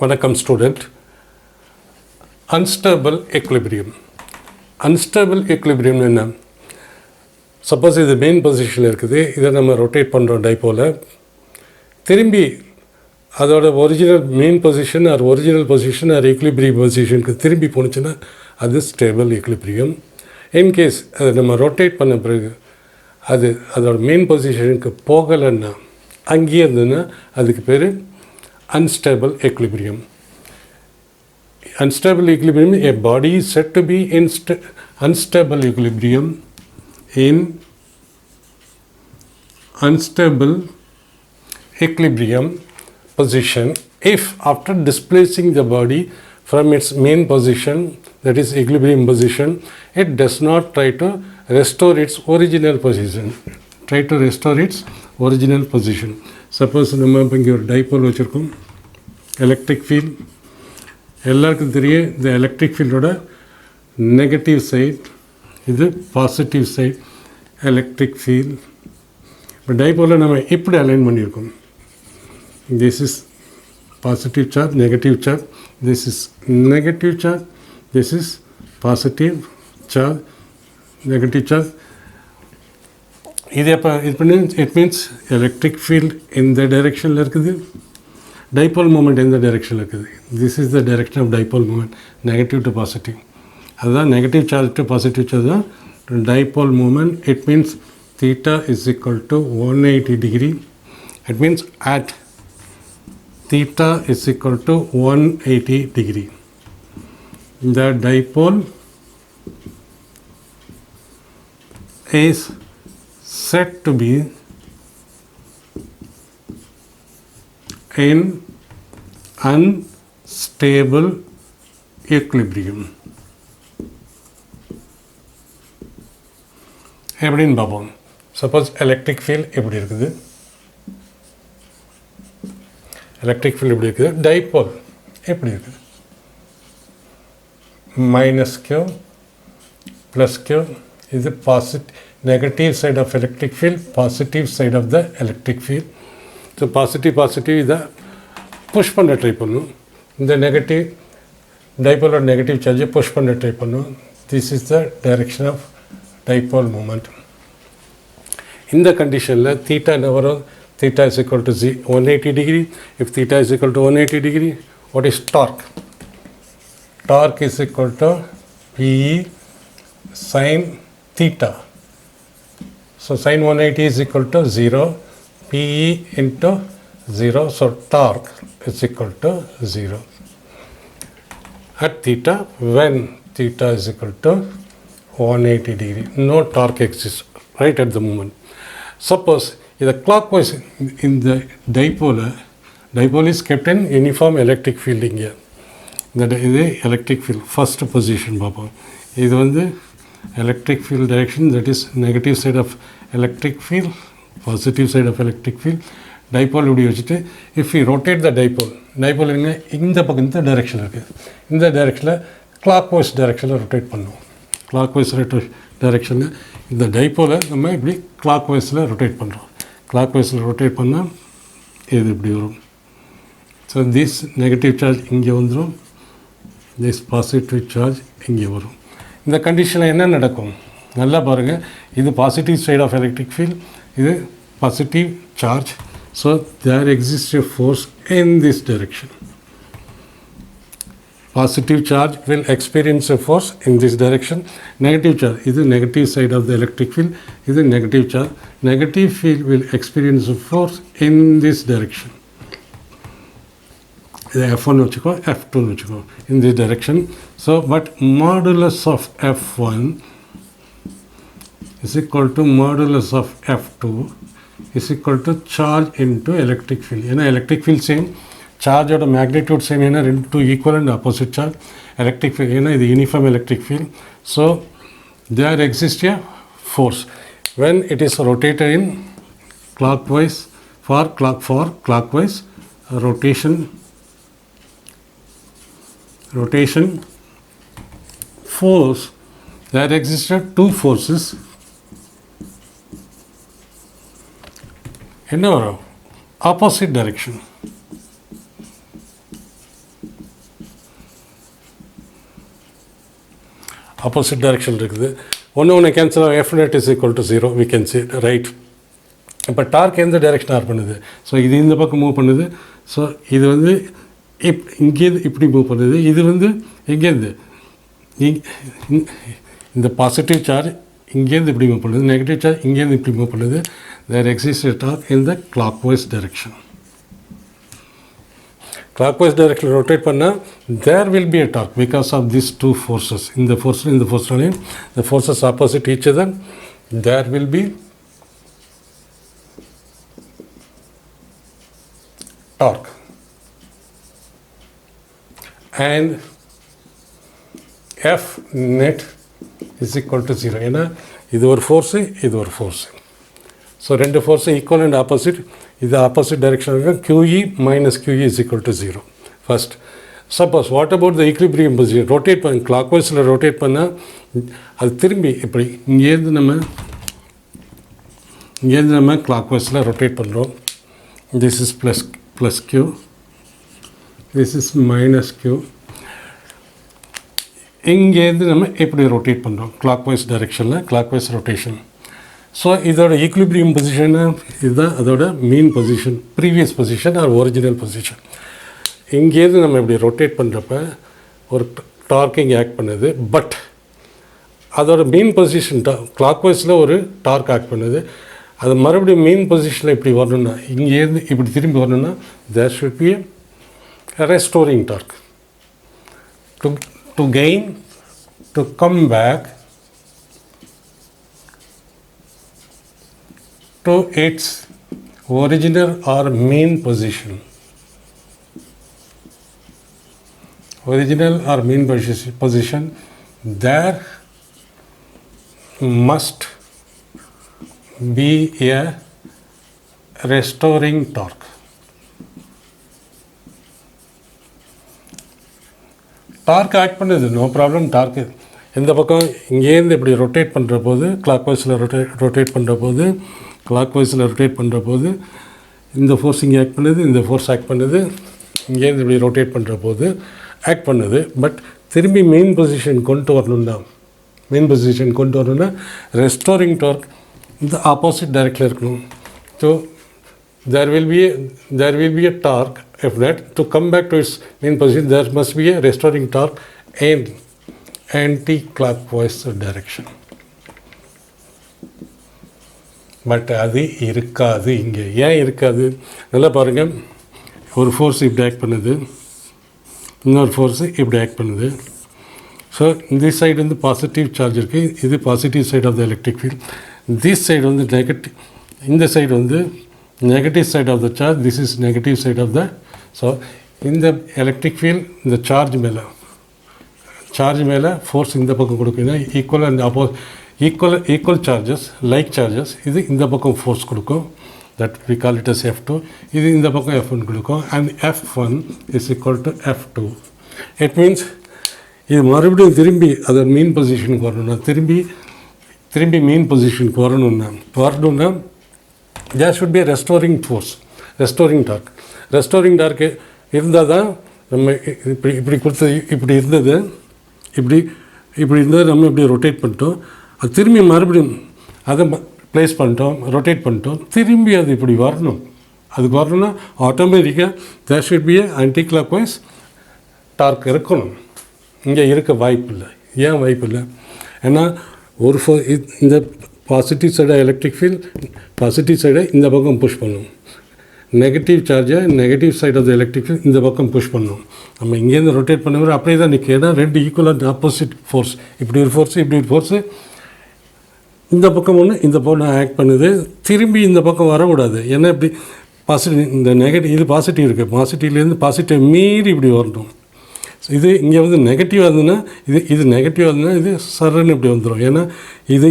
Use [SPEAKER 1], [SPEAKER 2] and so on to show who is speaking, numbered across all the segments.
[SPEAKER 1] வணக்கம் student. Unstable equilibrium. Unstable equilibrium என்ன? Suppose இது மெயின் பொசிஷனில் இருக்குது, இதை நம்ம ரொட்டேட் பண்ணுறோம் டைப்போல், திரும்பி அதோட original main position R original position R equilibrium பொசிஷனுக்கு திரும்பி போணுச்சுன்னா அது ஸ்டேபிள் எக்லிபிரியம். இன்கேஸ் அதை நம்ம ரொட்டேட் பண்ண பிறகு அது அதோட மெயின் பொசிஷனுக்கு போகலைன்னா அங்கேயே இருந்ததுன்னா அதுக்கு பேர் unstable equilibrium. Unstable equilibrium, a body is said to be in unstable equilibrium in unstable equilibrium position if after displacing the body from its main position, that is equilibrium position, it does not try to restore its original position. Try to restore its original position. Suppose நம்ம இப்போ இங்கே ஒரு dipole வச்சுருக்கோம். Electric field எல்லாருக்கும் தெரியும். இந்த electric ஃபீல்டோட negative side, இது positive side electric field. இப்போ டைப்போலில் நம்ம இப்படி அலைன் பண்ணியிருக்கோம். This is positive charge, negative charge, this is negative charge, this is positive charge, negative charge. இது எப்போ இட் மீன்ஸ் எலக்ட்ரிக் ஃபீல்ட் இந்த டைரெக்ஷனில் இருக்குது, டைப்போல் மூமெண்ட் எந்த டைரெக்ஷனில் இருக்குது. This is the direction of dipole moment, negative to positive. அதுதான் negative charge to positive charge தான் dipole moment. It means theta is equal to 180 degree. It means at theta is equal to 180 degree. The dipole is said to be in unstable equilibrium. எப்படின்னு பார்ப்போம். Suppose electric field எப்படி இருக்குது, electric field எப்படி இருக்குது, dipole எப்படி இருக்குது, minus Q plus Q. இது negative side of electric field, positive side of the electric field. So positive இதை புஷ் பண்ண ட்ரை பண்ணும். இந்த நெகட்டிவ் டைப்போலோட நெகட்டிவ் சார்ஜை புஷ் பண்ண ட்ரை பண்ணும். This is the direction of dipole moment. இந்த கண்டிஷனில் தீட்டா என்ன வரும்? Theta is equal to 180 degree. If theta is equal to 180 degree, what is torque? Torque is equal to PE sin theta. So sin 180 is equal to 0, PE into 0, so torque is equal to 0 at theta when theta is equal to 180 degree. No torque exists right at the moment. Suppose the clockwise in the dipole is kept in uniform electric field here. That is the electric field first position பார்ப்போம். இது வந்து electric field direction, that is negative side of electric field, positive side of electric field. Dipole இப்படி வச்சுட்டு if we rotate the dipole என்ன இந்த பக்கம் இந்த direction இருக்குது, இந்த டைரெக்ஷனில் clockwise டைரெக்ஷனில் ரொட்டேட் பண்ணுவோம். clockwise டைரெக்ஷனில் இந்த டைப்போலை நம்ம இப்படி clockwise ரொட்டேட் பண்ணுறோம். clockwise ரொட்டேட் பண்ணால் இது இப்படி வரும். ஸோ திஸ் நெகட்டிவ் சார்ஜ் இங்கே வந்துடும், திஸ் பாசிட்டிவ் சார்ஜ் இங்கே வரும். இந்த கண்டிஷனில் என்ன நடக்கும் நல்லா பாருங்கள். இது positive side of electric field, இது positive charge. So there exist a force in this direction. Positive charge will experience a force in this direction. Negative charge, this is negative side of the electric field, this is negative charge. Negative field will experience a force in this direction. F1 வச்சுக்கோ, F2 வச்சுக்கோ, in this direction. So, but modulus of F1 is equal to modulus of F2 is equal to charge into electric field. ஏன்னா electric field same, சார்ஜோட magnitude same. ஏன்னா ரெண்டு equal and opposite charge. Electric field ஏன்னா இது uniform electric field. So there exist a force when it is rotated in clockwise for clockwise rotation force. There existed two forces. என்ன வரும்? Opposite direction. Opposite direction இருக்குது. ஒன்று cancel ஆகும். F net is equal to 0 we can see right. இப்போ torque எந்த direction ஆர் பண்ணுது? So இது இந்த பக்கம் மூவ் பண்ணுது. ஸோ இது வந்து இங்கேருந்து இப்படி மூவ் பண்ணுது. இது வந்து எங்கேருந்து இந்த பாசிட்டிவ் சார்ஜ் இங்கேருந்து இப்படி மூவ் பண்ணுது, நெகட்டிவ் சார்ஜ் இங்கேருந்து இப்படி மூவ் பண்ணுது. There exist a torque in the clockwise direction. Clockwise direction rotate பண்ணால் there will be a torque because of these two forces. இந்த force the forces opposite each other, there will be torque. And F net is equal to 0. ஏன்னா இது ஒரு force, இது ஒரு force. So ரெண்டு force equal and opposite. இது opposite டைரெக்ஷனுக்கு QE minus QE is equal to 0. First suppose what about the equilibrium position? Rotate பண்ண கிளாக் வைஸில் ரொட்டேட் பண்ணால் அது திரும்பி இப்படி இங்கேருந்து நம்ம கிளாக் வைஸில் ரொட்டேட் பண்ணுறோம். This is plus Q, this is minus Q. இங்கேருந்து நம்ம எப்படி ரொட்டேட் பண்ணுறோம் கிளாக்வைஸ் டைரெக்ஷனில், கிளாக்வைஸ் ரொட்டேஷன். ஸோ இதோட ஈக்லிபிரியம் பொசிஷனு இதுதான் அதோட மீன் position, previous position R original position. இங்கேருந்து நம்ம இப்படி ரொட்டேட் பண்ணுறப்ப ஒரு டார்க் இங்கே ஆக்ட் பண்ணுது. பட் அதோட மீன் பொசிஷன் கிளாக்வைஸில் ஒரு டார்க் ஆக்ட் பண்ணுது. அது மறுபடியும் மீன் பொசிஷனில் இப்படி வரணும்னா, இங்கேருந்து இப்படி திரும்பி வரணும்னா there should be a restoring torque to come back to its original or mean position. Original or mean position, there must be a restoring torque. Torque act பண்ணுது, நோ ப்ராப்ளம். டார்க்கு இந்த பக்கம் இங்கேருந்து இப்படி ரொட்டேட் பண்ணுற போது, clock வைஸில் rotate பண்ணுற போது இந்த ஃபோர்ஸ் இங்கே ஆக்ட் பண்ணுது, இந்த ஃபோர்ஸ் ஆக்ட் பண்ணுது. இங்கேருந்து இப்படி ரொட்டேட் பண்ணுற போது ஆக்ட் பண்ணுது. பட் திரும்பி மெயின் பொசிஷன் கொண்டு வரணும்னா ரெஸ்டோரிங் டார்க் இந்த ஆப்போசிட் டைரக்ஷனில் இருக்கணும். So there will be a torque. If that to come back to its main position, there must be a restoring torque in anti-clockwise direction. But அது இருக்காது இங்கே. ஏன் இருக்காது? நல்லா பாருங்கள். ஒரு ஃபோர்ஸ் இப்படி ஆக்ட் பண்ணுது, இன்னொரு ஃபோர்ஸு இப்படி ஆக்ட் பண்ணுது. ஸோ இந்த சைடு வந்து பாசிட்டிவ் சார்ஜ் இருக்குது, இது positive side of the electric field. This side வந்து நெகட்டிவ், இந்த சைடு வந்து negative side of the charge, this is negative side of the. So in the electric field, the charge மேலே force இந்த பக்கம் கொடுக்குன்னா equal and equal charges, like charges. இது இந்த பக்கம் ஃபோர்ஸ் கொடுக்கும், that we call it as F2. இது இந்த பக்கம் F1 கொடுக்கும். And F1 is equal to F2. It means இது மறுபடியும் திரும்பி அதோட மீன் பொசிஷனுக்கு வரணும்னா, திரும்பி மீன் பொசிஷனுக்கு வரணும்னா there should be a restoring force, restoring torque. Restoring torque இருந்தால் தான் நம்ம இப்படி கொடுத்தது, இப்படி இருந்தது நம்ம இப்படி ரொட்டேட் பண்ணிட்டோம். அது திரும்பி மறுபடியும் அதை ப்ளேஸ் பண்ணிட்டோம், ரொட்டேட் பண்ணிட்டோம். திரும்பி அது இப்படி வரணும். அதுக்கு வரணும்னா ஆட்டோமேட்டிக்காக there should be a anti-clockwise torque இருக்கணும். இங்கே இருக்க வாய்ப்பு இல்லை. ஏன் வாய்ப்பு இல்லை? ஏன்னா ஒரு இந்த பாசிட்டிவ் சைடாக எலக்ட்ரிக் ஃபீல்ட் பாசிட்டிவ் சைடை இந்த பக்கம் புஷ் பண்ணும், நெகட்டிவ் சார்ஜை negative side of the electric field இந்த பக்கம் புஷ் பண்ணும். நம்ம இங்கேருந்து ரொட்டேட் பண்ணும்போது அப்படியே தான் நிற்கும். ஏன்னா ரெண்டு ஈக்குவல் அண்ட் ஆப்போசிட் ஃபோர்ஸ், இப்படி ஒரு ஃபோர்ஸு இப்படி ஒரு ஃபோர்ஸு, இந்த பக்கம் ஒன்று இந்த பக்கம் ஆக்ட் பண்ணுது. திரும்பி இந்த பக்கம் வரக்கூடாது. ஏன்னா இப்படி பாசிட்டிவ், இந்த நெகட்டிவ், இது பாசிட்டிவ் இருக்குது, பாசிட்டிவ்லேருந்து பாசிட்டிவ் மீறி இப்படி வரணும். இது இங்கே வந்து நெகட்டிவாக இருந்ததுன்னா இது நெகட்டிவாக இருந்ததுன்னா இது சரன்னு இப்படி வந்துடும். ஏன்னா இதை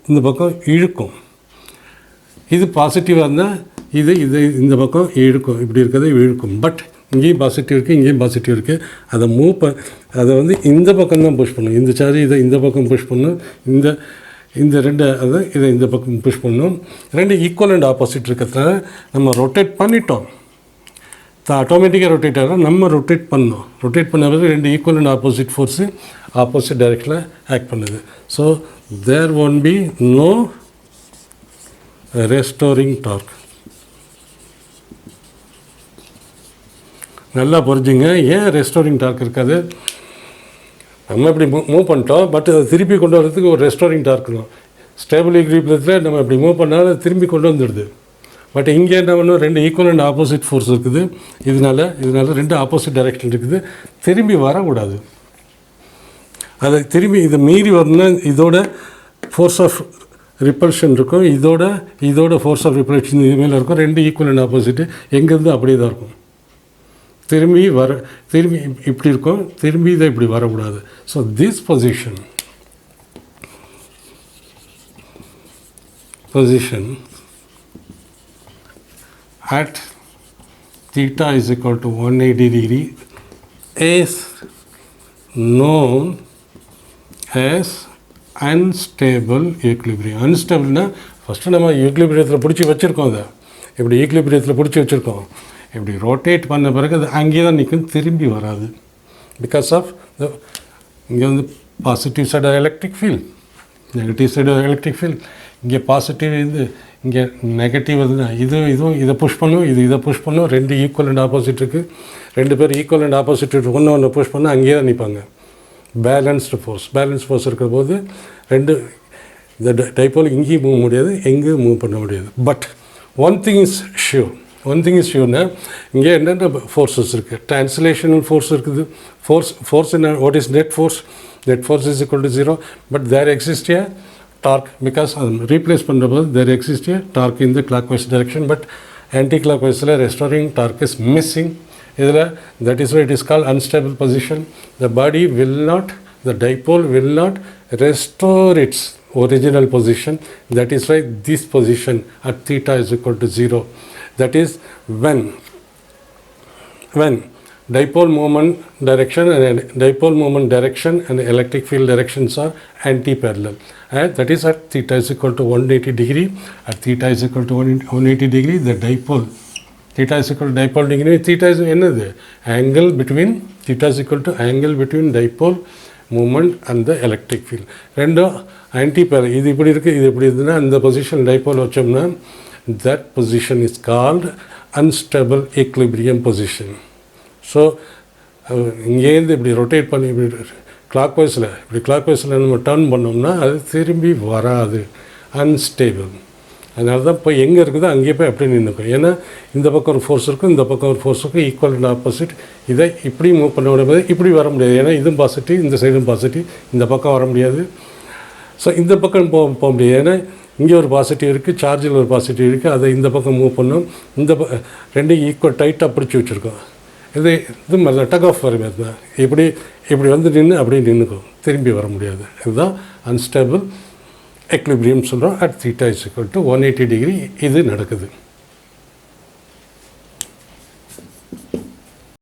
[SPEAKER 1] இந்த பக்கம் இழுக்கும். இது பாசிட்டிவாக இருந்தால் இது இந்த பக்கம் இழுக்கும், இப்படி இருக்கிறத இழுக்கும். பட் இங்கேயும் பாசிட்டிவ் இருக்குது, இங்கேயும் பாசிட்டிவ் இருக்குது. அதை அதை வந்து இந்த பக்கம் தான் புஷ் பண்ணும். இந்த சார்ஜ் இதை இந்த பக்கம் புஷ் பண்ணும், இந்த ரெண்டு இதை இந்த பக்கம் புஷ் பண்ணும். ரெண்டு ஈக்குவல் அண்ட் ஆப்போசிட் இருக்கிறதுனால நம்ம ரொட்டேட் பண்ணிட்டோம். ஆட்டோமேட்டிக்காக ரொட்டேட் ஆகும். நம்ம ரொட்டேட் பண்ணோம். ரொட்டேட் பண்ண பிறகு ரெண்டு equal and opposite force opposite டைரெக்ஷனில் ஆக்ட் பண்ணுது. So there won't be no restoring torque. நல்லா புரிஞ்சுங்க, ஏன் ரெஸ்டோரிங் டார்க் இருக்காது? நம்ம இப்படி மூவ் பண்ணிட்டோம், பட் அதை திருப்பி கொண்டு வரதுக்கு ஒரு ரெஸ்டோரிங் டார்க் இருக்கும். ஸ்டேபிள் ஈக்விலிபிரியத்தில் நம்ம இப்படி மூவ் பண்ணாலும் அது திரும்பி கொண்டு வந்துடுது. பட் இங்கே என்ன பண்ணும், ரெண்டு ஈக்குவல் அண்ட் ஆப்போசிட் ஃபோர்ஸ் இருக்குது. இதனால ரெண்டு ஆப்போசிட் டைரெக்ஷன் இருக்குது, திரும்பி வரக்கூடாது. அதை திரும்பி இதை மீறி வரணும்னா இதோட ஃபோர்ஸ் ஆஃப் ரிப்பல்ஷன் இருக்கும், இதோட ஃபோர்ஸ் ஆஃப் ரிப்பல்ஷன் இது மேலே இருக்கும். ரெண்டு ஈக்குவல் அண்ட் ஆப்போசிட்டு எங்கேருந்து அப்படியே தான் இருக்கும். திரும்பி இப்படி இருக்கும், திரும்பி இதை இப்படி வரக்கூடாது. So this position at theta is equal to 180 degree is known as unstable equilibrium. அன்ஸ்டேபிள்னா ஃபஸ்ட்டு நம்ம ஈக்லிபிரியத்தில் பிடிச்சி வச்சுருக்கோம். அதை இப்படி ஈக்லிபிரியத்தில் பிடிச்சி வச்சுருக்கோம். இப்படி ரொட்டேட் பண்ண பிறகு அது அங்கேயே தான் நிற்கும், திரும்பி வராது. பிகாஸ் ஆஃப் இங்கே வந்து positive side electric field, negative side electric field. இங்கே பாசிட்டிவ் இங்கே நெகட்டிவ் வருதுன்னா இதுவும் இதை புஷ் பண்ணும், இதை புஷ் பண்ணும். ரெண்டு ஈக்குவல் அண்ட் ஆப்போசிட் இருக்குது, ரெண்டு பேர் ஈக்குவல் அண்ட் ஆப்போசிட் ஒன்று புஷ் பண்ணால் அங்கேயே தான் நிற்பாங்க. பேலன்ஸ்டு ஃபோர்ஸ் இருக்கிற போது ரெண்டு இந்த டைப்போல் இங்கேயும் மூவ் முடியாது, எங்கேயும் மூவ் பண்ண முடியாது. பட் ஒன் திங் இஸ் ஷியூர்னா இங்கே என்னென்ன ஃபோர்ஸஸ் இருக்குது. டிரான்ஸ்லேஷனல் ஃபோர்ஸ் இருக்குது. ஃபோர்ஸ் என்ன, what is net force is equal to 0. But there exist a torque, because அது ரீப்ளேஸ் பண்ணுறபோது there exists a torque in the clockwise direction, but anti-clockwise restoring torque is missing. இதில் that is why it is called unstable position. The dipole will not restore its original position. That is why this position at theta is equal to 0. That is when dipole moment direction and electric field directions are anti-parallel. That is at theta is equal to 180 degree. At theta is equal to 180 degree, the dipole, theta is equal to dipole degree. Theta is another angle between, theta is equal to angle between dipole moment and the electric field. ரெண்டும் anti-parallel. இது இப்படி இருக்குது, இது இப்படி இருந்ததுன்னா அந்த position dipole வச்சோம்னா that position is called unstable equilibrium position. So இங்கேருந்து இப்படி ரொட்டேட் பண்ணி இப்படி கிளாக்வைஸில் நம்ம டர்ன் பண்ணோம்னா அது திரும்பி வராது, அன்ஸ்டேபிள். அதனால தான் இப்போ எங்கே இருக்குதோ அங்கேயே போய் அப்படியே நின்றுக்கும். ஏன்னா இந்த பக்கம் ஒரு ஃபோர்ஸ் இருக்கும், இந்த பக்கம் ஒரு ஃபோர்ஸ் இருக்கும், ஈக்குவல் அண்ட் ஆப்போசிட். இதை இப்படி மூவ் பண்ண முடியாது, இப்படி வர முடியாது. ஏன்னா இதுவும் பாசிட்டிவ், இந்த சைடும் பாசிட்டிவ், இந்த பக்கம் வர முடியாது. ஸோ இந்த பக்கம் போக முடியாது. ஏன்னா இங்கே ஒரு பாசிட்டிவ் இருக்குது, சார்ஜில் ஒரு பாசிட்டிவ் இருக்குது, அதை இந்த பக்கம் மூவ் பண்ணோம். ரெண்டும் ஈக்குவல் டைட்டாக பிடிச்சி வச்சுருக்கோம். இது மாதிரி தான் டக் ஆஃப் வர மாதிரி தான். இப்படி வந்து நின்று அப்படியே நின்றுக்கும், திரும்பி வர முடியாது. இதுதான் அன்ஸ்டேபிள் எக்லிபிரியம் சொல்கிறோம். At theta is equal to 180 degree இது நடக்குது.